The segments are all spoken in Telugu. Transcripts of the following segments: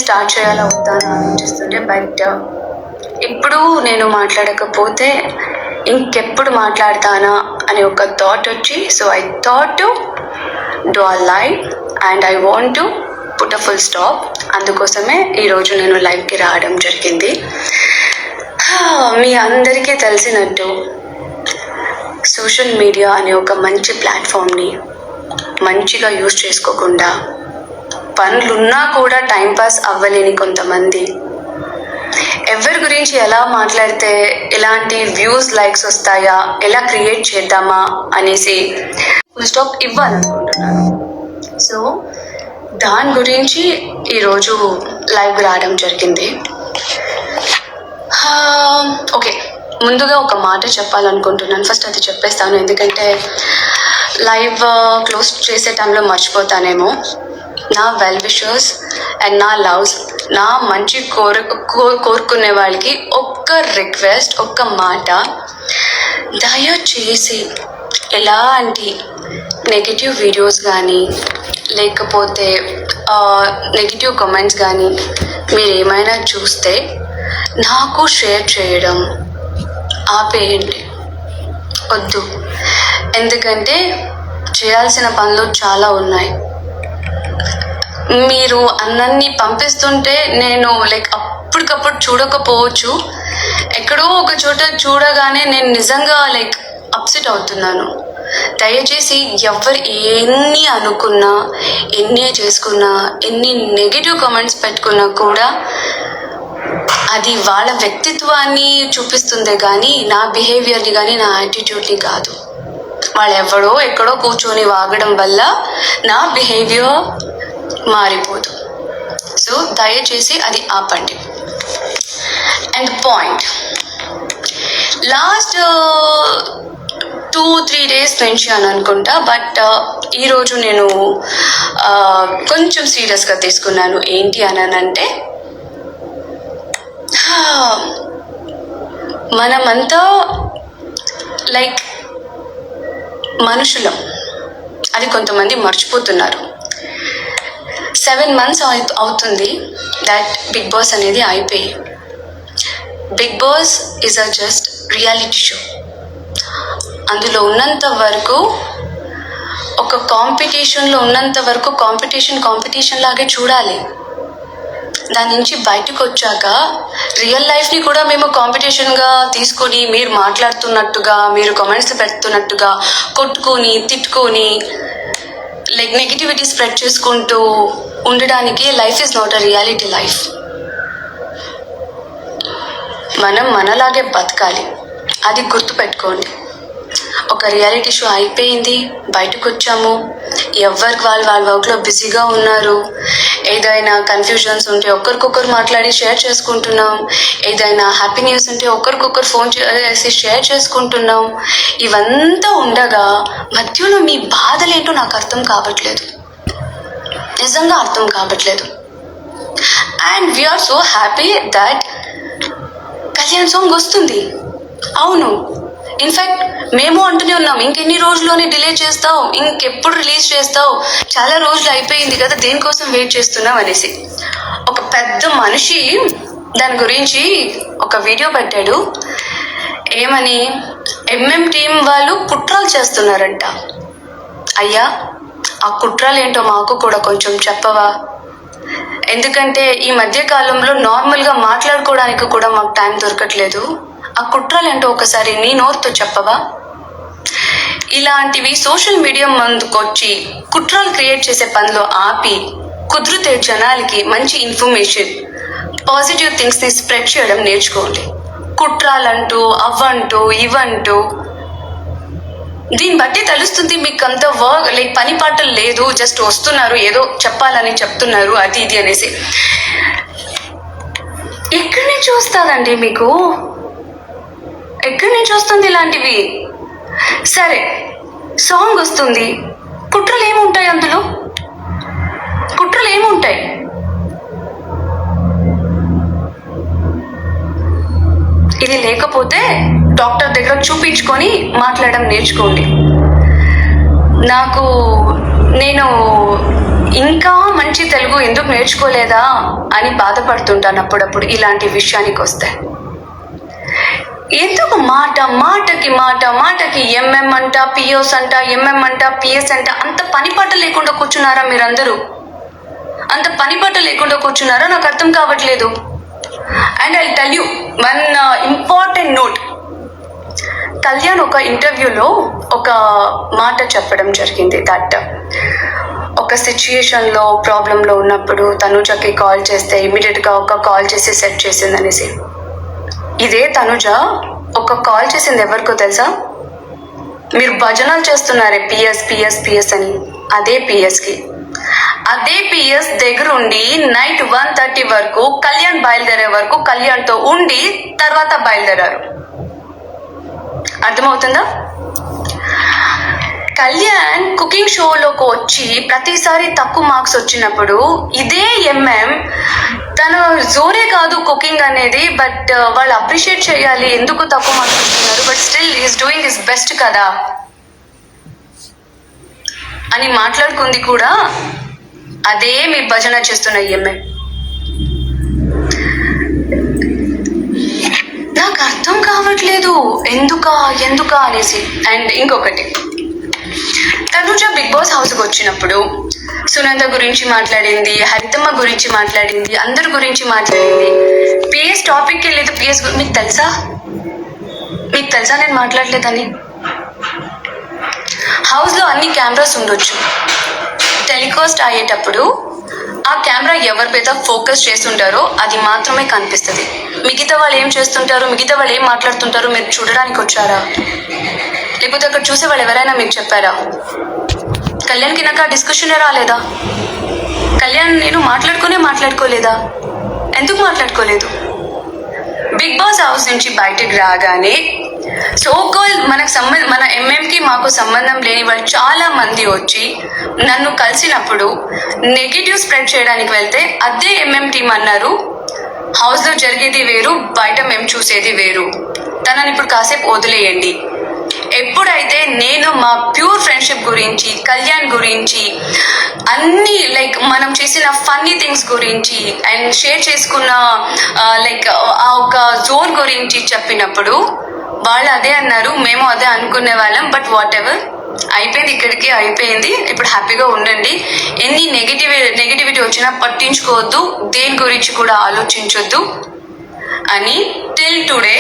స్టార్ట్ చేయాలా వద్దా అని ఆలోచిస్తుంటే, బట్ ఇప్పుడు నేను మాట్లాడకపోతే ఇంకెప్పుడు మాట్లాడతానా అని ఒక థాట్ వచ్చి, so I thought to do a live and I want to put a full stop. అందుకోసమే ఈరోజు నేను లైవ్కి రావడం జరిగింది. మీ అందరికీ తెలిసినట్టు సోషల్ మీడియా అనే ఒక మంచి ప్లాట్ఫామ్ని మంచిగా యూజ్ చేసుకోకుండా, పనులున్నా కూడా టైంపాస్ అవ్వలేని కొంతమంది ఎవరి గురించి ఎలా మాట్లాడితే ఎలాంటి వ్యూస్ లైక్స్ వస్తాయా, ఎలా క్రియేట్ చేద్దామా అనేసి ఫుల్ స్టాప్ ఇవ్వాలనుకుంటున్నాను. సో దాని గురించి ఈరోజు లైవ్ రావడం జరిగింది. ఓకే, ముందుగా ఒక మాట చెప్పాలనుకుంటున్నాను. ఫస్ట్ అది చెప్పేస్తాను, ఎందుకంటే లైవ్ క్లోజ్ చేసే టైంలో మర్చిపోతానేమో. నా వెల్ విషర్స్ అండ్ నా లవ్స్, నా మంచి కోరుకునే వాళ్ళకి ఒక్క రిక్వెస్ట్, ఒక్క మాట, దయచేసి ఎలాంటి నెగిటివ్ వీడియోస్ కానీ లేకపోతే నెగిటివ్ కామెంట్స్ కానీ మీరు ఏమైనా చూస్తే నాకు షేర్ చేయడం ఆపేయండి, వద్దు. ఎందుకంటే చేయాల్సిన పనులు చాలా ఉన్నాయి. మీరు అన్నీ పంపిస్తుంటే నేను అప్పటికప్పుడు చూడకపోవచ్చు, ఎక్కడో ఒక చోట చూడగానే నేను నిజంగా అప్సెట్ అవుతున్నాను. దయచేసి ఎవరు ఎన్ని అనుకున్నా, ఎన్ని చేసుకున్నా, ఎన్ని నెగిటివ్ కామెంట్స్ పెట్టుకున్నా కూడా అది వాళ్ళ వ్యక్తిత్వాన్ని చూపిస్తుందే కానీ నా బిహేవియర్ని కానీ నా యాటిట్యూడ్ని కాదు. వాళ్ళు ఎవడో ఎక్కడో కూర్చొని వాగడం వల్ల నా బిహేవియర్ మారిపోదు. సో దయచేసి అది ఆపండి. అండ్ పాయింట్, లాస్ట్ 2-3 days నుంచి అని అనుకుంటా, బట్ ఈరోజు నేను కొంచెం సీరియస్గా తీసుకున్నాను. ఏంటి అంటే, మనమంతా మనుషులం, అది కొంతమంది మర్చిపోతున్నారు. 7 months అవుతుంది దట్ బిగ్ బాస్ అనేది అయిపోయి. Bigg Boss is a just reality show. అందులో ఉన్నంత వరకు, ఒక కాంపిటీషన్లో ఉన్నంత వరకు కాంపిటీషన్ లాగే చూడాలి. దాని నుంచి బయటకు వచ్చాక రియల్ లైఫ్ని కూడా మేము కాంపిటీషన్గా తీసుకొని, మీరు మాట్లాడుతున్నట్టుగా, మీరు కామెంట్స్ పెడుతున్నట్టుగా కొట్టుకొని తిట్టుకొని నెగిటివిటీ స్ప్రెడ్ చేసుకుంటూ ఉండడానికి life is not a reality life. మనం మనలాగే బతకాలి, అది గుర్తుపెట్టుకోండి. ఒక రియాలిటీ షో అయిపోయింది, బయటకు వచ్చాము, ఎవరికి వాళ్ళ వర్క్లో బిజీగా ఉన్నారు. ఏదైనా కన్ఫ్యూజన్స్ ఉంటే ఒకరికొకరు మాట్లాడి షేర్ చేసుకుంటున్నాం, ఏదైనా హ్యాపీ న్యూస్ ఉంటే ఒకరికొకరు ఫోన్ చేసి షేర్ చేసుకుంటున్నాం. ఇవంతా ఉండగా మధ్యలో మీ బాధలేంటో నాకు అర్థం కావట్లేదు, నిజంగా అర్థం కావట్లేదు. And we are so happy that Kalyan song వస్తుంది. అవును, ఇన్ఫ్యాక్ట్ మేము అంటూనే ఉన్నాం, ఇంకెన్ని రోజుల్లోనే డిలే చేస్తావు, ఇంకెప్పుడు రిలీజ్ చేస్తావు, చాలా రోజులు అయిపోయింది కదా, దేనికోసం వెయిట్ చేస్తున్నావు అనేసి. ఒక పెద్ద మనిషి దాని గురించి ఒక వీడియో పెట్టాడు. ఏమని, ఎంఎం టీం వాళ్ళు కుట్రలు చేస్తున్నారంట. అయ్యా, ఆ కుట్రలు ఏంటో మాకు కూడా కొంచెం చెప్పవా? ఎందుకంటే ఈ మధ్య కాలంలో నార్మల్గా మాట్లాడుకోవడానికి కూడా మాకు టైం దొరకట్లేదు. ఆ కుట్రలు ఏంటో ఒకసారి నీ నోరుతో చెప్పవా? ఇలాంటివి సోషల్ మీడియా ముందుకొచ్చి కుట్రలు క్రియేట్ చేసే పనిలో ఆపి, కుదిరితే జనాలకి మంచి ఇన్ఫర్మేషన్, పాజిటివ్ థింగ్స్ని స్ప్రెడ్ చేయడం నేర్చుకోండి. కుట్రాలంటూ అవ్వంటూ ఇవంటూ, దీన్ని బట్టి తెలుస్తుంది మీకు అంత వర్క్ పని పాటలు లేదు, జస్ట్ వస్తున్నారు ఏదో చెప్పాలని చెప్తున్నారు అది ఇది అనేసి. ఎక్కడి నుంచి వస్తుందండి మీకు? ఎక్కడి నుంచి వస్తుంది ఇలాంటివి? సరే, సాంగ్ వస్తుంది, కుట్రలు ఏముంటాయి అందులో? కుట్రలు ఏముంటాయి? ఇది లేకపోతే డాక్టర్ దగ్గర చూపించుకొని మాట్లాడడం నేర్చుకోండి. నేను ఇంకా మంచి తెలుగు ఎందుకు నేర్చుకోలేదా అని బాధపడుతుంటాను అప్పుడప్పుడు ఇలాంటి విషయానికి వస్తే. ఎందుకు మాటకి ఎంఎం అంట, పిఓస్ అంట, ఎంఎం అంట, పిఎస్ అంట, అంత పనిపాట లేకుండా కూర్చున్నారా మీరందరూ? అంత పనిపాట లేకుండా కూర్చున్నారా? నాకు అర్థం కావట్లేదు. And I tell you one important note. Kalyan ఒక ఇంటర్వ్యూలో ఒక మాట చెప్పడం జరిగింది, దట్ ఒక సిచ్యుయేషన్లో ప్రాబ్లంలో ఉన్నప్పుడు తనుజకి కాల్ చేస్తే ఇమీడియట్గా ఒక కాల్ చేసి సెట్ చేసింది అనేసి. ఇదే తనుజ ఒక కాల్ చేసింది ఎవరికో తెలుసా? మీరు భజనలు చేస్తున్నారే పిఎస్ పిఎస్ పిఎస్ అని, అదే పిఎస్కి. అదే పిఎస్ దగ్గర ఉండి నైట్ 1:30 వరకు కళ్యాణ్ బయలుదేరే వరకు కళ్యాణ్తో ఉండి తర్వాత బయలుదేరారు. అర్థమవుతుందా? కళ్యాణ్ కుకింగ్ షోలోకి వచ్చి ప్రతిసారి తక్కువ మార్క్స్ వచ్చినప్పుడు ఇదే ఎంఎం తన జోరే కాదు కుకింగ్ అనేది, బట్ వాళ్ళు అప్రిషియేట్ చేయాలి ఎందుకు తక్కువ మార్క్స్ వస్తున్నారు, but still is doing his best కదా అని మాట్లాడుకుంది కూడా అదే మీ భజన చేస్తున్న ఎంఎం. నాకు అర్థం కావట్లేదు ఎందుకా అనేసి. అండ్ ఇంకొకటి, తనుజ బిగ్ బాస్ హౌస్కి వచ్చినప్పుడు సునంద గురించి మాట్లాడింది, హరితమ్మ గురించి మాట్లాడింది, అందరి గురించి మాట్లాడింది. పిఎస్ టాపిక్కి లేదు. పిఎస్ మీకు తెలుసా నేను మాట్లాడలేదని? హౌస్లో అన్ని కెమెరాస్ ఉండొచ్చు. టెలికాస్ట్ అయ్యేటప్పుడు ఆ కెమెరా ఎవరి మీద ఫోకస్ చేస్తుంటారో అది మాత్రమే కనిపిస్తుంది. మిగతా వాళ్ళు ఏం చేస్తుంటారో, మిగతా వాళ్ళు ఏం మాట్లాడుతుంటారో మీరు చూడడానికి వచ్చారా? లేకపోతే అక్కడ చూసే వాళ్ళు ఎవరైనా మీకు చెప్పారా? కళ్యాణ్కి నాకు ఆ డిస్కషనే రాలేదా? కళ్యాణ్ నేను మాట్లాడుకోలేదా? ఎందుకు మాట్లాడుకోలేదు? బిగ్ బాస్ హౌస్ నుంచి బయటకు రాగానే సోకాల్ మన ఎంఎంకి మాకు సంబంధం లేని వాళ్ళు చాలా మంది వచ్చి నన్ను కలిసినప్పుడు నెగిటివ్ స్ప్రెడ్ చేయడానికి వెళ్తే అదే ఎంఎం టీం అన్నారు, హౌస్లో జరిగేది వేరు, బయట మేము చూసేది వేరు, తనని ఇప్పుడు కాసేపు వదిలేయండి. ఎప్పుడైతే నేను మా ప్యూర్ ఫ్రెండ్షిప్ గురించి, కళ్యాణ్ గురించి, అన్ని లైక్ మనం చేసిన ఫన్నీ థింగ్స్ గురించి అండ్ షేర్ చేసుకున్న లైక్ ఆ ఒక జోన్ గురించి చెప్పినప్పుడు వాళ్ళు అదే అన్నారు, మేము అదే అనుకునే వాళ్ళం, బట్ వాట్ ఎవర్ అయిపోయింది, ఇక్కడికి అయిపోయింది, ఇప్పుడు హ్యాపీగా ఉండండి, ఎన్ని నెగిటివిటీ వచ్చినా పట్టించుకోవద్దు, దేని గురించి కూడా ఆలోచించొద్దు అని టిల్ టుడే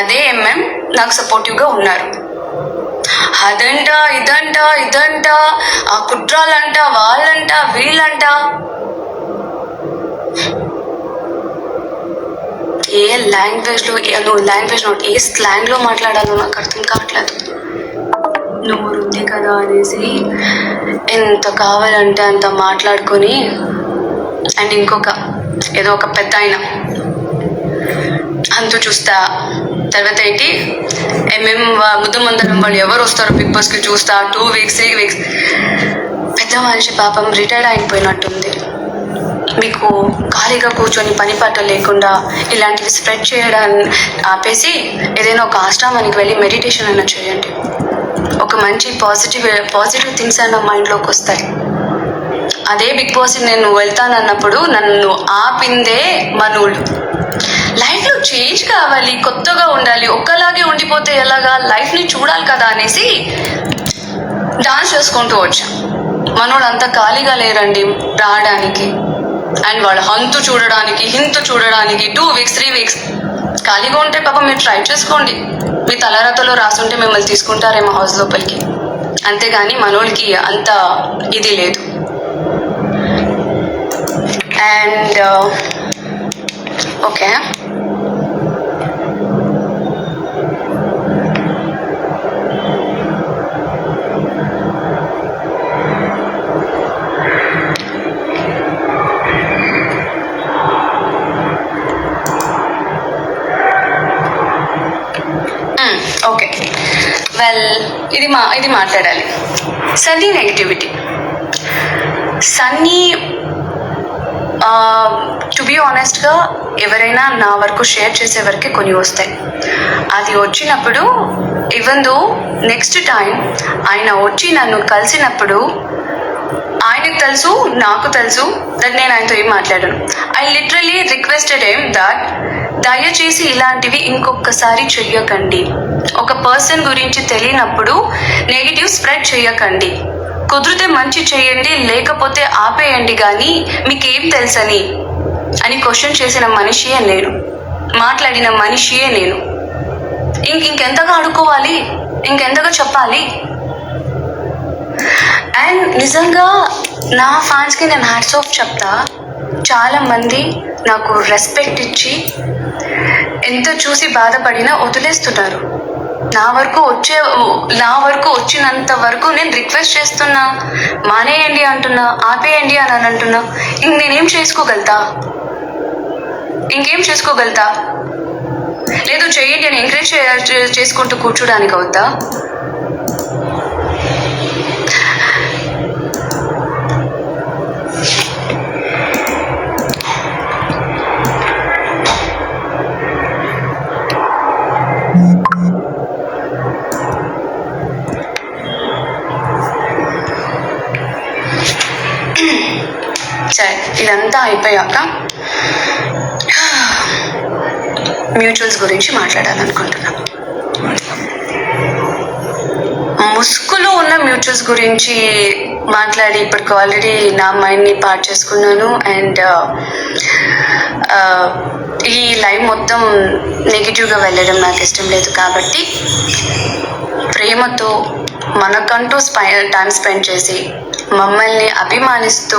అదే ఎంఎం నాకు సపోర్టివ్గా ఉన్నారు. అదంట ఇదంట ఆ కుట్రాలంట, వాళ్ళంట, వీళ్ళంట, ఏ లాంగ్వేజ్లో ఏ స్లాంగ్లో మాట్లాడాలో నాకు అర్థం కావట్లేదు. నోరు ఉంది కదా అనేసి ఎంత కావాలంటే అంత మాట్లాడుకొని. అండ్ ఇంకొక ఏదో ఒక పెద్ద ఆయన అంతు చూస్తా, తర్వాత ఏంటి ఎంఎం ముద్దమందరం వాళ్ళు ఎవరు వస్తారో బిగ్ బాస్కి చూస్తా, 2 weeks 3 weeks. పెద్ద మనిషి పాపం రిటైర్డ్ అయిపోయినట్టుంది. మీకు ఖాళీగా కూర్చొని పని పాట లేకుండా ఇలాంటివి స్ప్రెడ్ చేయడాన్ని ఆపేసి ఏదైనా ఒక ఆశ్రమానికి వెళ్ళి మెడిటేషన్ అయినా చేయండి. ఒక మంచి పాజిటివ్ థింగ్స్ అయినా మైండ్లోకి వస్తాయి. అదే బిగ్ బాస్ నేను వెళ్తానన్నప్పుడు నన్ను ఆపిందే మనోళ్ళు. లైఫ్లో చేంజ్ కావాలి, కొత్తగా ఉండాలి, ఒక్కలాగే ఉండిపోతే ఎలాగా, లైఫ్ని చూడాలి కదా అనేసి డాన్స్ చేసుకుంటూ వచ్చాం. మనోడు అంతా ఖాళీగా లేరండి రావడానికి. అండ్ వాళ్ళు హింతు చూడడానికి 2 weeks 3 weeks ఖాళీగా ఉంటే పాపం మీరు ట్రై చేసుకోండి. మీ తలరాతలో రాసుంటే మిమ్మల్ని తీసుకుంటారేమో హౌస్ లోపలికి, అంతేగాని మనోళ్ళకి అంత ఇది లేదు. అండ్ ఓకే, ఓకే వెల్ ఇది మాట్లాడాలి. Sunny negativity. Sunny to be ఆనెస్ట్గా ఎవరైనా నా వరకు షేర్ చేసే వరకే కొన్ని వస్తాయి. అది వచ్చినప్పుడు ఈవెన్ దో నెక్స్ట్ టైం ఆయన వచ్చి నన్ను కలిసినప్పుడు ఆయనకు తెలుసు, నాకు తెలుసు దట్ నేను ఆయనతో ఏం మాట్లాడాను. I literally requested him that దయచేసి ఇలాంటివి ఇంకొకసారి చెయ్యకండి. ఒక పర్సన్ గురించి తెలియనప్పుడు నెగిటివ్ స్ప్రెడ్ చేయకండి. కుదిరితే మంచి చేయండి, లేకపోతే ఆపేయండి, కానీ మీకేం తెలుసని అని క్వశ్చన్ చేసిన మనిషియే నేను, మాట్లాడిన మనిషియే నేను. ఇంకెంతగా అడుక్కోవాలి, ఇంకెంతగా చెప్పాలి? అండ్ నిజంగా నా ఫ్యాన్స్కి నేను హ్యాట్స్ ఆఫ్ చెప్తా. చాలామంది నాకు రెస్పెక్ట్ ఇచ్చి ఎంత చూసి బాధపడినా వదిలేస్తున్నారు. నా వరకు వచ్చినంత వరకు నేను రిక్వెస్ట్ చేస్తున్నా, మానేయండి అంటున్నా, ఆపేయండి అని అంటున్నా. నేనేం చేసుకోగలుగుతా? ఇంకేం చేసుకోగలుగుతా? లేదు చేయండి అని ఎంకరేజ్ చేసుకుంటూ కూర్చోడానికి అవుతా? సరే, ఇదంతా అయిపోయాక మ్యూచువల్స్ గురించి మాట్లాడాలనుకుంటున్నా. ముసుగులో ఉన్న మ్యూచువల్స్ గురించి మాట్లాడి ఇప్పటికి ఆల్రెడీ నా మైండ్ని పాడు చేసుకున్నాను. అండ్ ఈ లైవ్ మొత్తం నెగిటివ్గా వెళ్ళడం నాకు ఇష్టం లేదు. కాబట్టి ప్రేమతో మనకంటూ టైం స్పెండ్ చేసి మమ్మల్ని అభిమానిస్తూ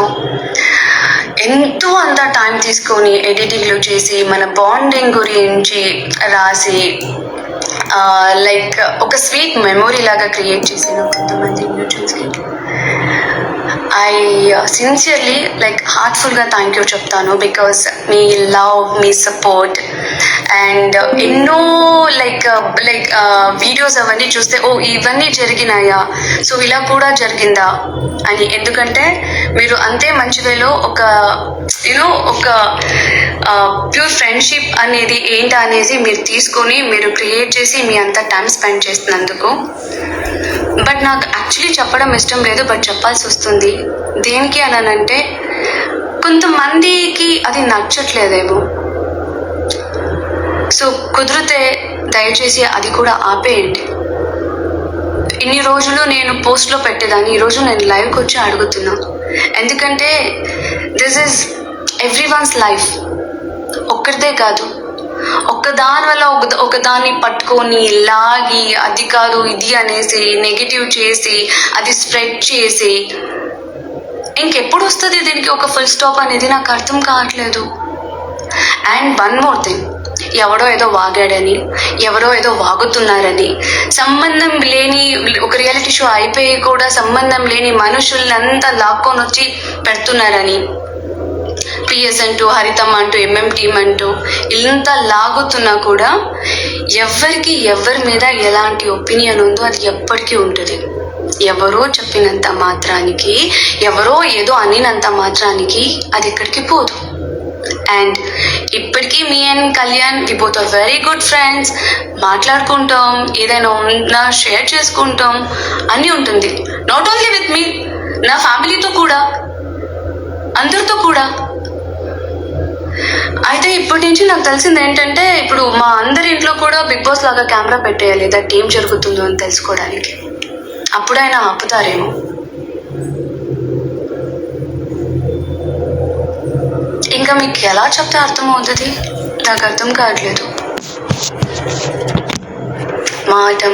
ఎంతో అంత టైం తీసుకొని ఎడిటింగ్లు చేసి మన బాండింగ్ గురించి రాసి లైక్ ఒక స్వీట్ మెమొరీ లాగా క్రియేట్ చేసిన కొంతమంది మ్యూచువల్స్కి ఐ సిన్సియర్లీ లైక్ హార్ట్ఫుల్గా థ్యాంక్ యూ చెప్తాను. బికాస్ మీ లవ్, మీ సపోర్ట్ అండ్ ఎన్నో లైక్ వీడియోస్ అవన్నీ చూస్తే ఓ ఇవన్నీ జరిగినాయా, సో ఇలా కూడా జరిగిందా అని. ఎందుకంటే మీరు అంతే మంచి వేలో ఒక ఒక ప్యూర్ ఫ్రెండ్షిప్ అనేది ఏంటి అనేది మీరు తీసుకొని మీరు క్రియేట్ చేసి మీ అంతా టైం స్పెండ్ చేసినందుకు. బట్ నాకు యాక్చువల్లీ చెప్పడం ఇష్టం లేదు, బట్ చెప్పాల్సి వస్తుంది. దేనికి అనంటే కొంతమందికి అది నచ్చట్లేదేమో. సో కుదిరితే దయచేసి అది కూడా ఆపేయండి. ఇన్ని రోజులు నేను పోస్ట్లో పెట్టేదాన్ని, ఈరోజు నేను లైవ్కి వచ్చి అడుగుతున్నా. ఎందుకంటే దిస్ ఈజ్ ఎవ్రీవన్స్ లైఫ్, ఒక్కరిదే కాదు. ఒక్కదాని వల్ల ఒకదాన్ని పట్టుకొని లాగి అది కాదు ఇది అనేసి నెగిటివ్ చేసి అది స్ప్రెడ్ చేసి ఇంకెప్పుడు వస్తుంది దీనికి ఒక ఫుల్ స్టాప్ అనేది నాకు అర్థం కావట్లేదు. అండ్ వన్ మోర్ థింగ్, ఎవడో ఏదో వాగాడని, ఎవరో ఏదో వాగుతున్నారని, సంబంధం లేని ఒక రియాలిటీ షో అయిపోయి కూడా సంబంధం లేని మనుషులంతా లాక్కొని వచ్చి పెడుతున్నారని, పిఎస్ అంటూ, హరితమ్మ అంటూ, ఎంఎం టీమ్ అంటూ ఇంత లాగుతున్నా కూడా ఎవరి మీద ఎలాంటి ఒపీనియన్ ఉందో అది ఎప్పటికీ ఉంటుంది. ఎవరో చెప్పినంత మాత్రానికి, ఎవరో ఏదో అనినంత మాత్రానికి అది ఎక్కడికి పోదు. అండ్ ఇప్పటికీ మీ and Kalyan we both are very good friends. మాట్లాడుకుంటాం, ఏదైనా ఉన్నా షేర్ చేసుకుంటాం, అన్నీ ఉంటుంది. నాట్ ఓన్లీ విత్ మీ, నా ఫ్యామిలీతో కూడా, అందరితో కూడా. అయితే ఇప్పటి నుంచి నాకు తెలిసింది ఏంటంటే, ఇప్పుడు మా అందరి ఇంట్లో కూడా బిగ్ బాస్ లాగా కెమెరా పెట్టేయాలి, దట్ ఏం జరుగుతుందో అని తెలుసుకోవడానికి. అప్పుడైనా ఆపుతారేమో. ఇంకా మీకు ఎలా చెప్తే అర్థమవుతుంది నాకు అర్థం కావట్లేదు.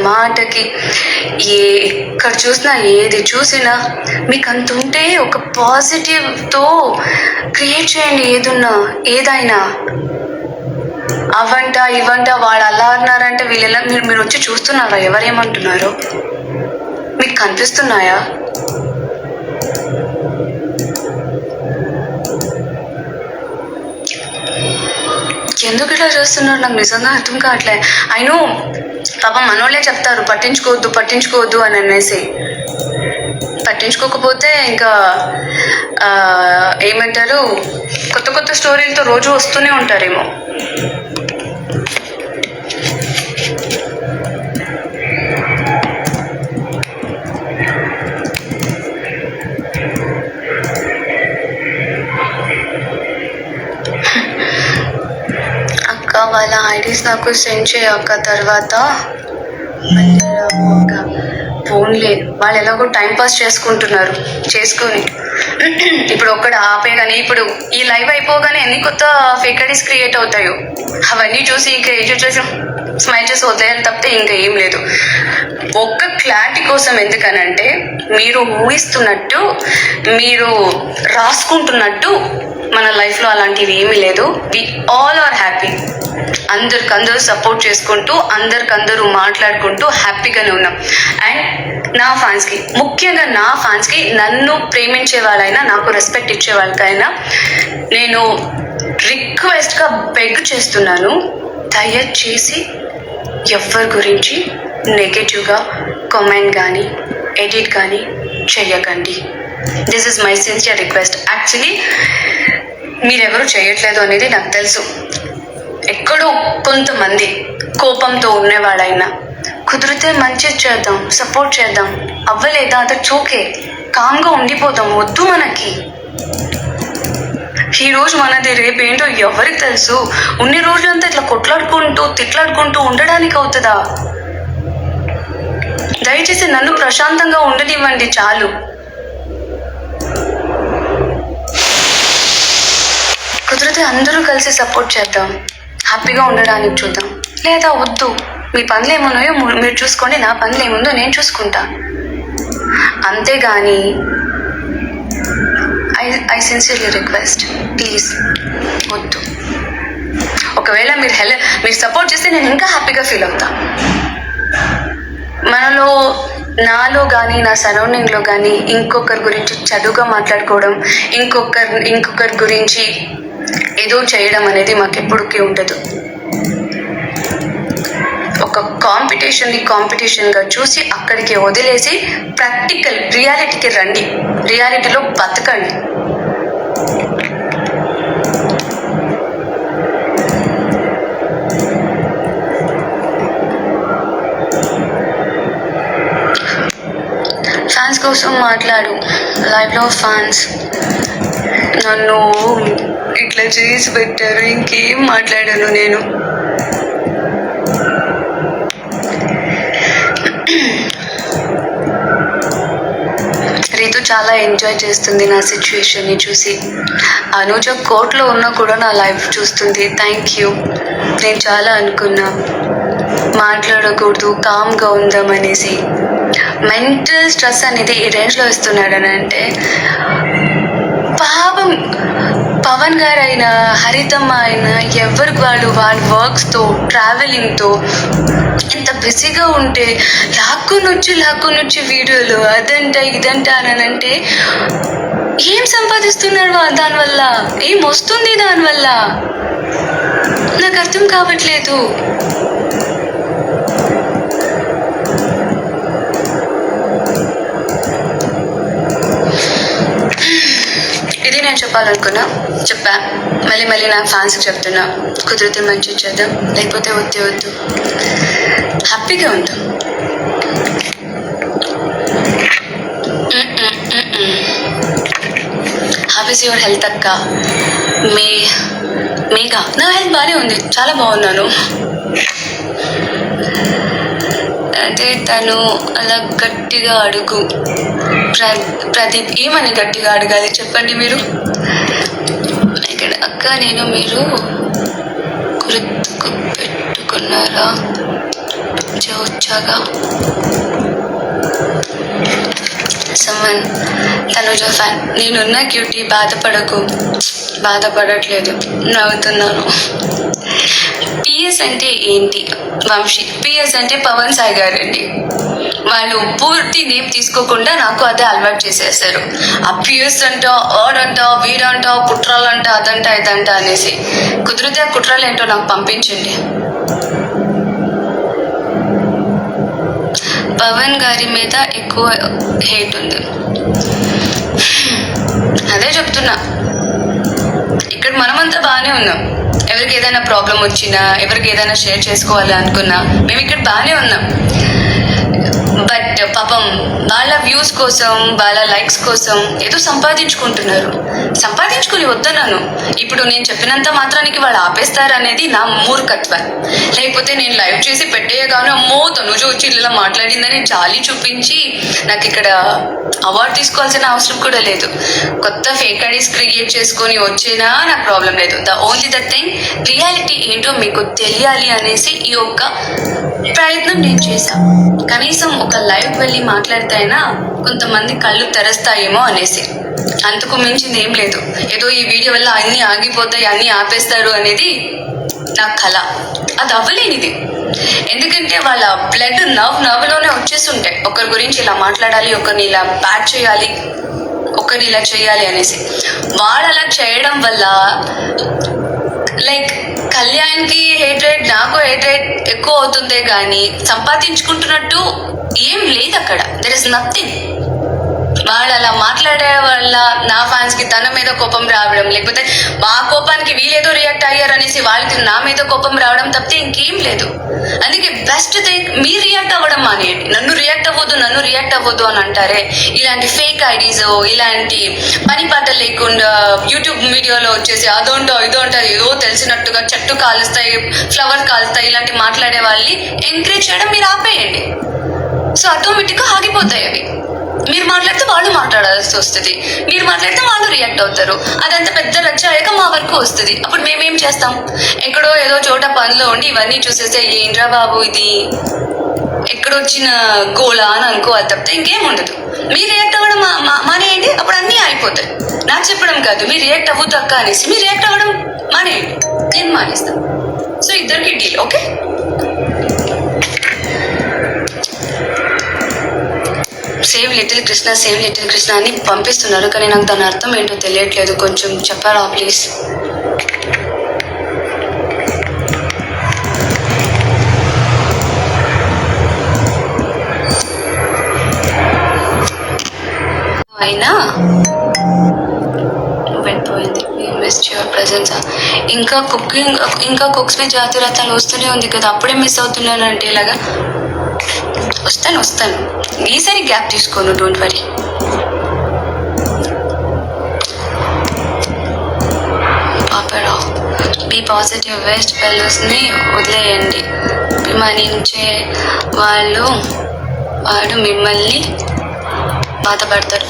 మాటకి ఎక్కడ చూసినా, ఏది చూసినా మీకు అంత ఉంటే ఒక పాజిటివ్తో క్రియేట్ చేయండి. ఏదైనా అవంట ఇవంట వాడు అలా అన్నారంటే వీళ్ళెలా, మీరు వచ్చి చూస్తున్నారా ఎవరేమంటున్నారో? మీకు కనిపిస్తున్నాయా? ఎందుకు ఇట్లా చేస్తున్నారు నాకు నిజంగా అర్థం కావట్లే. అయినో పాపం మనోళ్ళే చెప్తారు పట్టించుకోవద్దు అని అనేసి. పట్టించుకోకపోతే ఇంకా ఏమంటారు, కొత్త స్టోరీలతో రోజు వస్తూనే ఉంటారేమో. అక్క వాళ్ళ ఐడీస్ నాకు సెండ్ చేయక్క. తర్వాత ఫోన్లే వాళ్ళు ఎలాగో టైం పాస్ చేసుకుంటున్నారు, చేసుకొని ఇప్పుడు ఒక్కడు ఆపే కానీ ఇప్పుడు ఈ లైవ్ అయిపోగానే ఎన్ని కొత్త ఫేక్ ఐడీస్ క్రియేట్ అవుతాయో అవన్నీ చూసి ఇంకా ఏం చేసి స్మైల్ చేసి వదిలేయాలి తప్పితే ఇంకా ఏం లేదు. ఒక్క క్లారిటీ కోసం, ఎందుకనంటే మీరు ఊహిస్తున్నట్టు మీరు రాసుకుంటున్నట్టు మన లైఫ్లో అలాంటివి ఏమీ లేదు. We all are happy. అందరికందరూ సపోర్ట్ చేసుకుంటూ అందరికందరూ మాట్లాడుకుంటూ హ్యాపీగానే ఉన్నాం. అండ్ నా ఫ్యాన్స్కి, ముఖ్యంగా నా ఫ్యాన్స్కి, నన్ను ప్రేమించే వాళ్ళైనా నాకు రెస్పెక్ట్ ఇచ్చే వాళ్ళకైనా నేను రిక్వెస్ట్గా బెగ్ చేస్తున్నాను, దయచేసి ఎవరి గురించి నెగటివ్గా కామెంట్ కానీ ఎడిట్ కానీ చెయ్యకండి. This is my sincere request. Actually మీరెవరు చేయట్లేదు అనేది నాకు తెలుసు. ఎక్కడో కొంతమంది కోపంతో ఉన్నవాళ్ళైనా కుదిరితే మంచి చేద్దాం, సపోర్ట్ చేద్దాం. అవ్వలేదా అది చోకే, కామ్గా ఉండిపోతాం. వద్దు మనకి. ఈరోజు మనది రేపేంటో ఎవరికి తెలుసు. ఉన్ని రోజులంతా ఇట్లా కొట్లాడుకుంటూ తిట్లాడుకుంటూ ఉండడానికి అవుతుందా? దయచేసి నన్ను ప్రశాంతంగా ఉండనివ్వండి చాలు. కుదిరితే అందరూ కలిసి సపోర్ట్ చేద్దాం, హ్యాపీగా ఉండడానికి చూద్దాం. లేదా వద్దు, మీ పనులు ఏమున్నాయో మీరు చూసుకోండి, నా పనులు ఏముందో నేను చూసుకుంటా. అంతేగాని ఐ సిన్సియర్లీ రిక్వెస్ట్, ప్లీజ్ వద్దు. ఒకవేళ మీరు సపోర్ట్ చేస్తే నేను ఇంకా హ్యాపీగా ఫీల్ అవుతా. నాలో కానీ నా సరౌండింగ్లో కానీ ఇంకొకరి గురించి చదువుగా మాట్లాడుకోవడం, ఇంకొకరి గురించి ఏదో చేయడం అనేది మాకెప్పటికీ ఉండదు. ఒక కాంపిటీషన్గా చూసి అక్కడికి వదిలేసి ప్రాక్టికల్ రియాలిటీకి రండి, రియాలిటీలో బతకండి. ఫ్యాన్స్ కోసం మాట్లాడు. లైవ్లో ఫ్యాన్స్ నన్ను ఇట్లా చేసి పెట్టారు, ఇంకేం మాట్లాడాను నేను. రీతు చాలా ఎంజాయ్ చేస్తుంది నా సిచ్యువేషన్ని చూసి. అనుజ కోర్టులో ఉన్నా కూడా నా లైఫ్ చూస్తుంది. Thank you. నేను చాలా అనుకున్నా మాట్లాడకూడదు, కామ్గా ఉందామనేసి. మెంటల్ స్ట్రెస్ అనేది ఈ రేంజ్లో ఇస్తున్నాడని అంటే పాపం పవన్ గారు అయినా హరితమ్మ అయినా ఎవరికి వాళ్ళ వర్క్స్తో ట్రావెలింగ్తో ఇంత బిజీగా ఉంటే లాక్కునొచ్చి వీడియోలు అదంట ఇదంట అని అంటే ఏం సంపాదిస్తున్నాడు దానివల్ల, ఏం వస్తుంది దానివల్ల? నాకు అర్థం కావట్లేదు. ఇది నేను చెప్పాలనుకున్నా, చెప్పా. మళ్ళీ నా ఫ్యాన్స్కి చెప్తున్నా, కుదిరితే మంచి చేద్దాం, లేకపోతే వద్దు. హ్యాపీగా ఉంటాం. హౌ ఇస్ యువర్ హెల్త్ అక్క? మేఘా, నా హెల్త్ బాగానే ఉంది, చాలా బాగున్నాను. అదే తను అలా గట్టిగా అడుగు. ప్రదీప్, ఏమని గట్టిగా అడగాలి చెప్పండి మీరు? ఇక్కడ అక్క నేను మీరు గుర్తుకు పెట్టుకున్నారా? వచ్చాగా సమ్మన్ తనుజ ఫ్యాన్. నేనున్న క్యూటీ, బాధపడకు. బాధపడట్లేదు, నవ్వుతున్నాను. పిఎస్ అంటే ఏంటి? వంశీ, పిఎస్ అంటే పవన్ సాయి గారండి. వాళ్ళు పూర్తి నేమ్ తీసుకోకుండా నాకు అదే అలవాటు చేసేస్తారు. ఆ పిఎస్ అంట, ఆడంట, వీడంట, కుట్రాలంట, అదంట ఇదంట అనేసి. కుదిరితే ఆ కుట్రాలు ఏంటో నాకు పంపించండి. పవన్ గారి మీద ఎక్కువ హేట్ ఉంది. అదే చెప్తున్నా, ఇక్కడ మనమంతా బాగానే ఉన్నాం. ఎవరికి ఏదైనా ప్రాబ్లం వచ్చినా, ఎవరికి ఏదైనా షేర్ చేసుకోవాలి అనుకున్నా మేము ఇక్కడ బాగానే ఉన్నాం. బట్ పాపం వాళ్ళ వ్యూస్ కోసం వాళ్ళ లైక్స్ కోసం ఏదో సంపాదించుకుని వద్దన్నాను. ఇప్పుడు నేను చెప్పినంత మాత్రానికి వాళ్ళు ఆపేస్తారు అనేది నా మూర్ఖత్వం. లేకపోతే నేను లైవ్ చేసి పెట్టేయగాను అమ్మో తనుజ వచ్చి ఇలా మాట్లాడిందని జాలి చూపించి నాకు ఇక్కడ అవార్డు తీసుకోవాల్సిన అవసరం కూడా లేదు. కొత్త ఫేక్ ఐడీస్ క్రియేట్ చేసుకొని వచ్చినా నాకు ప్రాబ్లం లేదు. ఓన్లీ ద థింగ్ రియాలిటీ ఏంటో మీకు తెలియాలి అనేసి ఈ ఒక్క ప్రయత్నం నేను చేశాను. కనీసం ఒక లైవ్ వెళ్ళి మాట్లాడితేనా కొంతమంది కళ్ళు తెరస్తాయేమో అనేసి, అంతకు మించింది ఏం లేదు. ఏదో ఈ వీడియో వల్ల అన్నీ ఆగిపోతాయి, అన్నీ ఆపేస్తారు అనేది నా కళ. అది అవ్వలేనిది. ఎందుకంటే వాళ్ళ బ్లడ్ నవ్వులోనే వచ్చేస్తుంటాయి. ఒకరి గురించి ఇలా మాట్లాడాలి, ఒకరిని ఇలా బ్యాడ్ చేయాలి, ఒకరిని ఇలా చేయాలి అనేసి. వాళ్ళు అలా చేయడం వల్ల లైక్ కళ్యాణ్కి హేట్రేట్, నాకు హేట్రేట్ ఎక్కువ అవుతుందే కానీ సంపాదించుకుంటున్నట్టు ఏం లేదు అక్కడ. There is nothing. వాళ్ళు అలా మాట్లాడే వల్ల నా ఫ్యాన్స్కి తన మీద కోపం రావడం, లేకపోతే మా కోపానికి వీళ్ళేదో రియాక్ట్ అయ్యారు అనేసి వాళ్ళకి నా మీద కోపం రావడం తప్పితే ఇంకేం లేదు. అందుకే బెస్ట్ థింగ్ మీరు రియాక్ట్ అవ్వడం మానేయండి. నన్ను రియాక్ట్ అవ్వద్దు అని అంటారే, ఇలాంటి ఫేక్ ఐడీస్, ఇలాంటి పని పాట లేకుండా యూట్యూబ్ వీడియోలో వచ్చేసి అదోంటో ఇదో అంటారు, ఏదో తెలిసినట్టుగా చెట్టు కాలుస్తాయి, ఫ్లవర్ కాలుస్తాయి, ఇలాంటి మాట్లాడే వాళ్ళని ఎంకరేజ్ చేయడం మీరు ఆపేయండి. సో ఆటోమేటిక్గా ఆగిపోతాయి అవి. మీరు మాట్లాడితే వాళ్ళు మాట్లాడాల్సి వస్తుంది, మీరు మాట్లాడితే వాళ్ళు రియాక్ట్ అవుతారు. అదంతా పెద్ద రచ్చ అయ్యాక మా వరకు వస్తుంది. అప్పుడు మేమేం చేస్తాం? ఎక్కడో ఏదో చోట పనిలో ఉండి ఇవన్నీ చూసేస్తే ఏంట్రా బాబు ఇది ఎక్కడొచ్చిన గోళ అని అనుకోవాలి తప్పితే ఇంకేం ఉండదు. మీరు రియాక్ట్ అవ్వడం మానేయండి, అప్పుడు అన్నీ అయిపోతాయి. నాకు చెప్పడం కాదు, మీరు రియాక్ట్ అవ్వద్దు అక్క అనేసి మీరు రియాక్ట్ అవ్వడం మానేయండి, నేను మానేస్తాను. సో ఇద్దరికి deal. Okay, save little Krishna అని పంపిస్తున్నారు, కానీ నాకు దాని అర్థం ఏంటో తెలియట్లేదు. కొంచెం చెప్పారా ప్లీజ్? అయినా వెళ్ళిపోయింది. Miss your presence. ఇంకా కుక్స్ మీద జాతీయరత్నాలు వస్తూనే ఉంది కదా, అప్పుడే మిస్ అవుతున్నానంటే ఇలాగా. వస్తాను, ఈసారి గ్యాప్ తీసుకోను, don't worry. Paparao, be positive. Waste ఫెలోస్ని వదిలేయండి. అభిమానించే వాడు మిమ్మల్ని బాధపడతారు.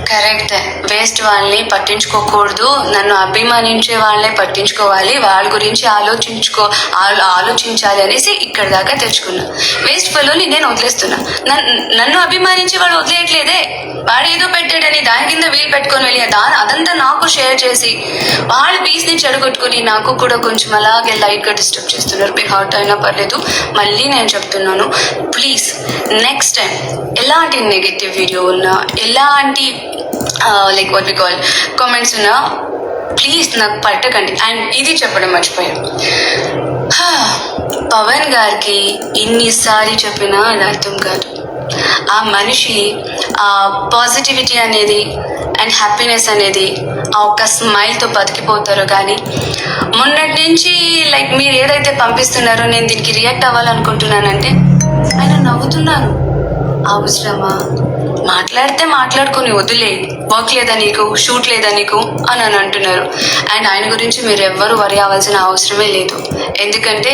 కరెక్టే, వేస్ట్ వాళ్ళని పట్టించుకోకూడదు, నన్ను అభిమానించే వాళ్ళనే పట్టించుకోవాలి, వాళ్ళ గురించి ఆలోచించాలి అనేసి ఇక్కడ దాకా తెచ్చుకున్నా. వేస్ట్ ఫెలోని నేను వదిలేస్తున్నా. నన్ను అభిమానించి వాళ్ళు వదిలేయట్లేదే. వాడు ఏదో పెట్టాడని దాని కింద వీలు పెట్టుకొని వెళ్ళి అదంతా నాకు షేర్ చేసి వాళ్ళ పీస్ని చెడగొట్టుకుని నాకు కూడా కొంచెం అలాగే లైట్గా డిస్టర్బ్ చేస్తున్నారు. మీకు హర్ట్ అయినా పర్లేదు, మళ్ళీ నేను చెప్తున్నాను, ప్లీజ్ నెక్స్ట్ టైం ఎలాంటి నెగటివ్ వీడియో ఉన్నా, ఎలాంటి like what we call comments ఉన్నా ప్లీజ్ నాకు పట్టకండి. అండ్ ఇది చెప్పడం మర్చిపోయాను, పవన్ గారికి ఇన్నిసారి చెప్పినా అది అర్థం కాదు. ఆ మనిషి ఆ పాజిటివిటీ అనేది అండ్ హ్యాపీనెస్ అనేది ఆ ఒక్క స్మైల్తో బతికిపోతారు. కానీ మొన్నటి నుంచి లైక్ మీరు ఏదైతే పంపిస్తున్నారో నేను దీనికి రియాక్ట్ అవ్వాలనుకుంటున్నానంటే ఆయన నవ్వుతున్నాను. అవసరమా? మాట్లాడితే మాట్లాడుకొని వదిలే, వర్క్ లేదా నీకు, షూట్ లేదా నీకు అని అంటున్నారు. అండ్ ఆయన గురించి మీరు ఎవ్వరూ వరి అవ్వాల్సిన అవసరమే లేదు. ఎందుకంటే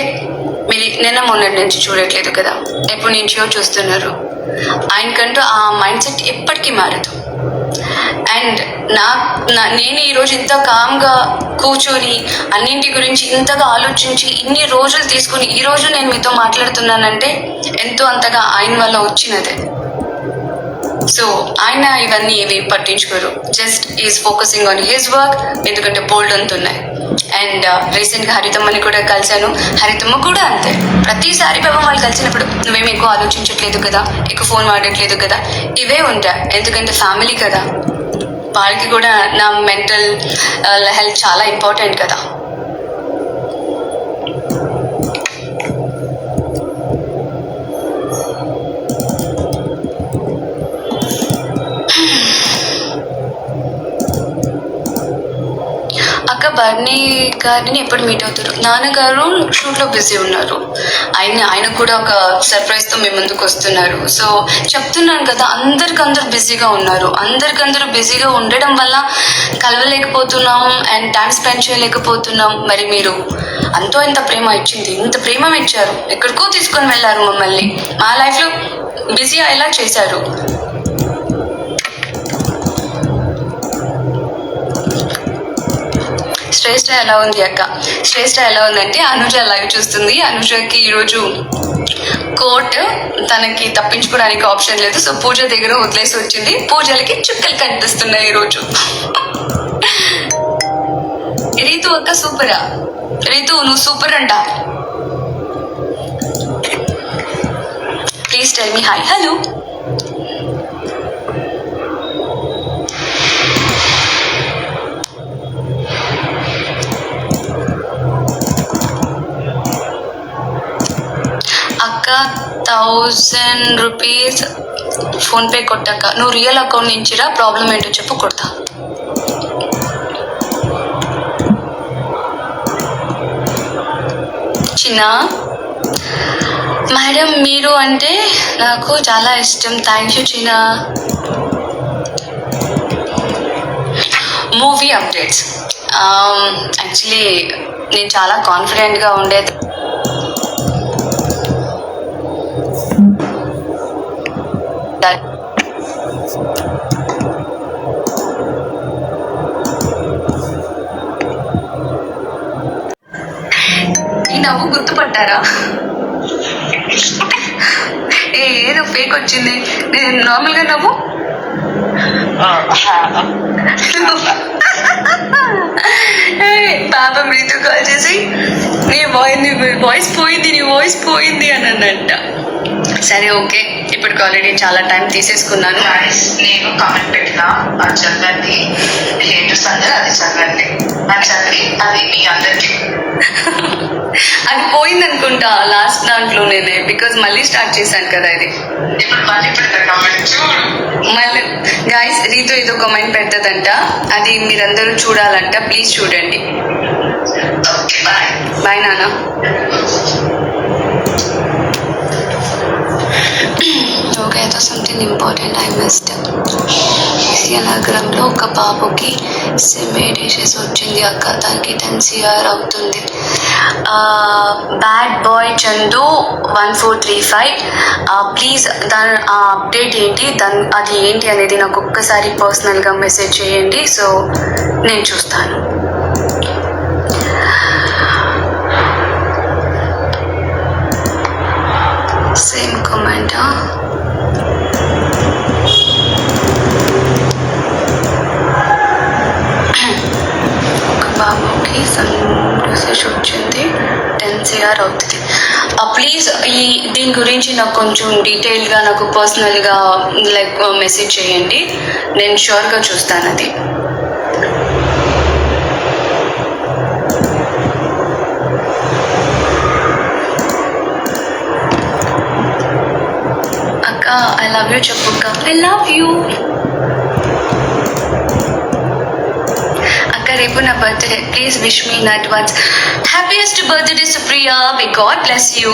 మీరు నిన్న మొన్నటి నుంచి చూడట్లేదు కదా, ఎప్పటి నుంచో చూస్తున్నారు. ఆయనకంటూ ఆ మైండ్ సెట్ ఎప్పటికీ మారదు. అండ్ నేను ఈరోజు ఇంత కామ్గా కూర్చొని అన్నింటి గురించి ఇంతగా ఆలోచించి ఇన్ని రోజులు తీసుకుని ఈరోజు నేను మీతో మాట్లాడుతున్నానంటే ఎంతో అంతగా ఆయన వల్ల వచ్చినదే. సో ఆయన ఇవన్నీ ఏవి పట్టించుకోరు, just is focusing on his work. ఎందుకంటే బోల్డ్ అంతున్నాయి. అండ్ రీసెంట్గా హరితమ్మని కూడా కలిశాను, హరితమ్మ కూడా అంతే. ప్రతిసారి పాపం వాళ్ళు కలిసినప్పుడు నువ్వేమి ఎక్కువ ఆలోచించట్లేదు కదా, ఎక్కువ ఫోన్ వాడట్లేదు కదా, ఇవే ఉంటాయి. ఎందుకంటే ఫ్యామిలీ కదా, వాళ్ళకి కూడా నా మెంటల్ హెల్త్ చాలా ఇంపార్టెంట్ కదా. బర్నీ గారిని ఎప్పుడు మీట్ అవుతారు? నాన్నగారు షూట్లో బిజీ ఉన్నారు. ఆయన కూడా ఒక సర్ప్రైజ్తో మీ ముందుకు వస్తున్నారు. సో చెప్తున్నాను కదా, అందరికందరూ బిజీగా ఉన్నారు. అందరికందరూ బిజీగా ఉండడం వల్ల కలవలేకపోతున్నాం అండ్ టైం స్పెండ్ చేయలేకపోతున్నాం. మరి మీరు అంతో ఇంత ప్రేమ ఇచ్చింది, ఇంత ప్రేమ ఇచ్చారు, ఎక్కడికో తీసుకొని వెళ్ళారు మమ్మల్ని, మా లైఫ్లో బిజీ అయ్యేలా చేశారు. శ్రేష్ఠ ఎలా ఉంది అక్క? శ్రేష్ఠ ఎలా ఉందంటే అనుజ అలాగే చూస్తుంది. అనుజకి ఈరోజు కోర్ట్ తనకి తప్పించుకోవడానికి ఆప్షన్ లేదు. సో పూజ దగ్గర వదిలేసి వచ్చింది. పూజలకి చుక్కలు కనిపిస్తున్నాయి ఈరోజు. రీతు అక్క సూపరా? రీతు నువ్వు సూపర్ అంట. Please tell me hi. Hello అక్క, 1000 రూపీస్ ఫోన్పే కొట్టక్క. నువ్వు రియల్ అకౌంట్ నుంచిరా? ప్రాబ్లం ఏంటో చెప్పు, కొడతా. చిన్న మేడం మీరు అంటే నాకు చాలా ఇష్టం. థ్యాంక్ యూ చిన్న. మూవీ అప్డేట్స్ యాక్చువల్లీ నేను చాలా కాన్ఫిడెంట్గా ఉండేది. ఈ నవ్వు గుర్తుపట్టారా? ఏదో ఫేక్ వచ్చింది. నేను నార్మల్గా నవ్వు పాప మీతో కాల్ చేసి నీ వాయిస్ పోయింది అని అన్నంట. సరే ఓకే, ఇప్పటికి ఆల్రెడీ చాలా టైం తీసేసుకున్నాను. నేను కామెంట్ పెట్టినా అది చదవండి, లేటెస్ట్ అందరూ అది చదవండి, అది చదివి అది మీ అందరికి. అది పోయింది అనుకుంటా లాస్ట్ దాంట్లో నేనే, బికాజ్ మళ్ళీ స్టార్ట్ చేశాను కదా ఇది. ఇప్పుడు మళ్ళీ పెడతారు కామెంట్ చూడు. మళ్ళీ గాయస్ రీతు ఏదో కామెంట్ పెడతదంట, అది మీరందరూ చూడాలంట. ప్లీజ్ చూడండి. Okay bye. బాయ్ నాన్న. ఓకే, ఏదో సంథింగ్ ఇంపార్టెంట్ ఐ మిస్డ్. నగరంలో ఒక బాబుకి సిమేడిషెస్ వచ్చింది అక్క, దానికి 10 CR అవుతుంది. Bad boy Chandu 1435. ప్లీజ్ దాని అప్డేట్ ఏంటి, అది ఏంటి అనేది నాకు ఒక్కసారి పర్సనల్గా మెసేజ్ చేయండి. సో నేను చూస్తాను. సేమ్ కామెంటా? ఒక బాబుకి మెసేజ్ వచ్చింది, 10 CR అవుతుంది. ప్లీజ్ దీని గురించి నాకు కొంచెం డీటెయిల్గా నాకు పర్సనల్గా లైక్ మెసేజ్ చేయండి. నేను షూర్గా చూస్తాను అది. అక్క ఐ లవ్ యూ చెప్పు అక్క. I love you akka. రేపు నా birthday, please wish me in advance. Happiest birthday Supriya, may God bless you.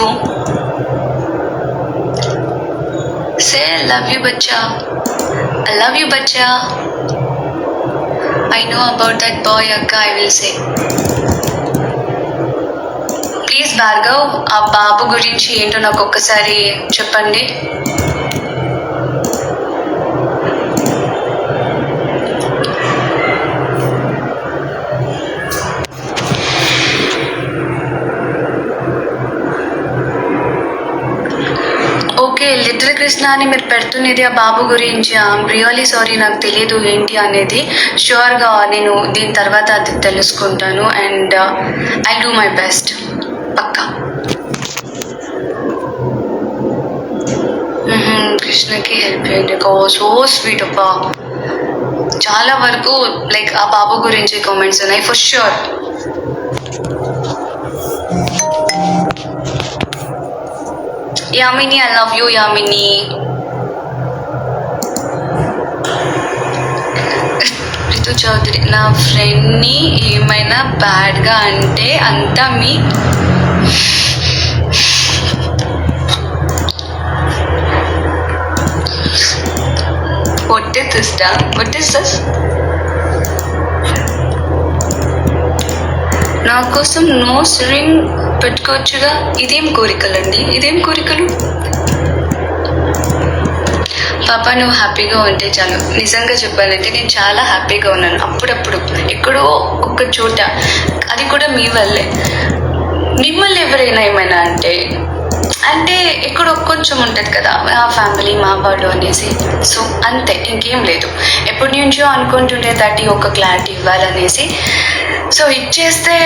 Say love you bachcha. I love you bachcha. I know about that boy akka, I will say. Please Bhargav, ఆ బాబు గురించి ఏంటో నాకు ఒక్కసారి చెప్పండి. ఓకే, లిటిల్ కృష్ణ అని మీరు పెడుతున్నది ఆ బాబు గురించి. ఐఎమ్ రియలీ సారీ, నాకు తెలియదు ఏంటి అనేది. ష్యూర్గా నేను దీని తర్వాత అది తెలుసుకుంటాను and I do my best పక్కా. కృష్ణకి హెల్ప్ చేయండి. సో స్వీట్ అప్ప. చాలా వరకు లైక్ ఆ బాబు గురించి కామెంట్స్ ఉన్నాయి for sure. Yamini, I love you Yamini. Ritu Chowdary, నా ఫ్రెండ్ని ఏమైనా బ్యాడ్గా అంటే అంతా మీ What is this, da? What is this? నా కోసం నోస్ రింగ్ పెట్టుకోవచ్చుగా. ఇదేం కోరికలండి, ఇదేం కోరికలు? పాప నువ్వు హ్యాపీగా ఉంటే చాలు. నిజంగా చెప్పాలంటే నేను చాలా హ్యాపీగా ఉన్నాను. అప్పుడప్పుడు ఎక్కడో ఒక్క చోట, అది కూడా మీ వల్లే. మిమ్మల్ని ఎవరైనా ఏమైనా అంటే ఎక్కడో కొంచెం ఉంటుంది కదా ఆ ఫ్యామిలీ మా వాళ్ళు అనేసి. సో అంతే, ఇంకేం లేదు. ఎప్పటి నుంచో అనుకుంటుండే దాటి ఒక క్లారిటీ ఇవ్వాలనేసి. సో ఇచ్చేస్తే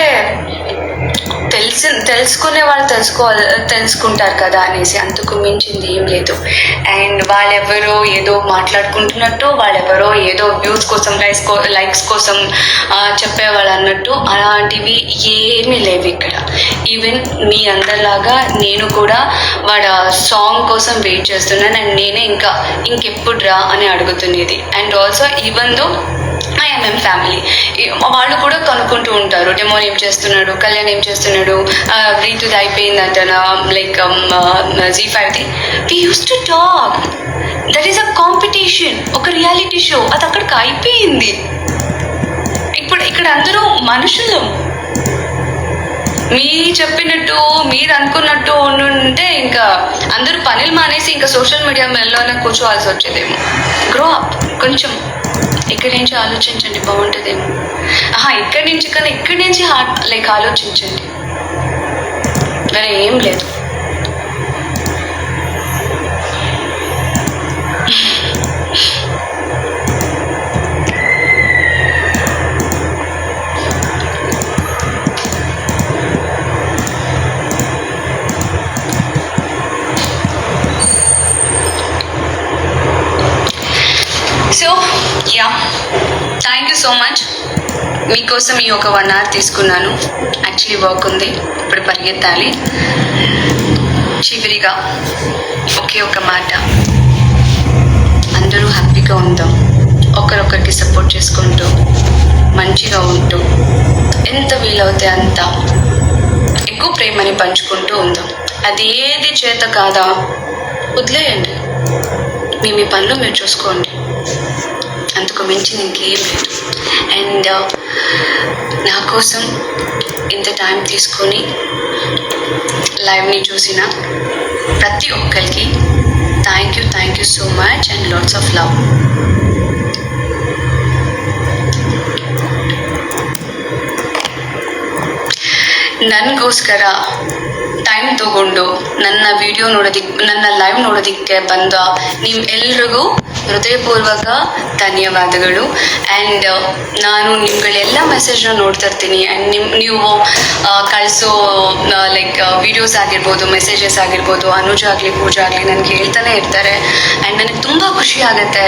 తెలుసుకునే వాళ్ళు తెలుసుకుంటారు కదా అనేసి, అంతకు మించింది ఏం లేదు. అండ్ వాళ్ళెవరో ఏదో మాట్లాడుకుంటున్నట్టు, వాళ్ళెవరో ఏదో వ్యూస్ కోసం లైక్స్ కోసం చెప్పేవాళ్ళు అన్నట్టు అలాంటివి ఏమీ లేవు ఇక్కడ. ఈవెన్ మీ అందరిలాగా నేను కూడా వాడు సాంగ్ కోసం వెయిట్ చేస్తున్నాను. అండ్ నేనే ఇంకెప్పుడు రా అని అడుగుతున్నది. And also even though IMM family వాళ్ళు కూడా కనుక్కుంటూ ఉంటారు, డెమోన్ ఏం చేస్తున్నాడు, కళ్యాణ్ ఏం చేస్తున్నాడు, రీతుది అయిపోయిందంటనా, లైక్ Z5ది. We use to talk. That is a competition, ఒక రియాలిటీ షో. అది అక్కడికి అయిపోయింది. ఇప్పుడు ఇక్కడ అందరూ మనుషులు. మీరు చెప్పినట్టు మీరు అనుకున్నట్టు ఉంటే ఇంకా అందరూ పనులు మానేసి ఇంకా సోషల్ మీడియా మెల్లోనే కూర్చోవాల్సి వచ్చేదేమో. గ్రో అప్ కొంచెం. ఇక్కడి నుంచి ఆలోచించండి, బాగుంటుందేమో. ఇక్కడి నుంచి కన్నా ఇక్కడి నుంచి ఆలోచించండి, వేరే ఏం లేదు. So thank you so much. మీకోసం ఈ ఒక 1 hour తీసుకున్నాను. యాక్చువల్లీ వర్క్ ఉంది, ఇప్పుడు పరిగెత్తాలి. చివరిగా ఒకే ఒక మాట, అందరూ హ్యాపీగా ఉందాం, ఒకరొకరికి సపోర్ట్ చేసుకుంటూ మంచిగా ఉంటూ ఎంత వీలవుతే అంత ఎక్కువ ప్రేమని పంచుకుంటూ ఉందాం. అది ఏది చేత కాదా వదిలేయండి, మీ పనులు మీరు చూసుకోండి. అంతకు మించి ఇంకేం లేదు. అండ్ నా కోసం ఇంత టైం తీసుకొని లైవ్ని చూసిన ప్రతి ఒక్కరికి thank you so much and lots of love. ನನಗೋಸ್ಕರ ಟೈಮ್ ತಗೊಂಡು ನನ್ನ ವಿಡಿಯೋ ನನ್ನ ಲೈವ್ ನೋಡೋದಕ್ಕೆ ಬಂದ ನಿಮ್ಮೆಲ್ರಿಗೂ ಹೃದಯಪೂರ್ವಕ ಧನ್ಯವಾದಗಳು. ಆ್ಯಂಡ್ ನಾನು ನಿಮ್ಗಳೆಲ್ಲ ಮೆಸೇಜ್ನ ನೋಡ್ತಾ ಇರ್ತೀನಿ. ಆ್ಯಂಡ್ ನೀವು ಕಳಿಸೋ ಲೈಕ್ ವಿಡಿಯೋಸ್ ಆಗಿರ್ಬೋದು, ಮೆಸೇಜಸ್ ಆಗಿರ್ಬೋದು, ಅನುಜ ಆಗಲಿ ಪೂಜಾ ಆಗಲಿ ನನಗೆ ಹೇಳ್ತಾನೆ ಇರ್ತಾರೆ. ಆ್ಯಂಡ್ ನನಗೆ ತುಂಬ ಖುಷಿ ಆಗುತ್ತೆ.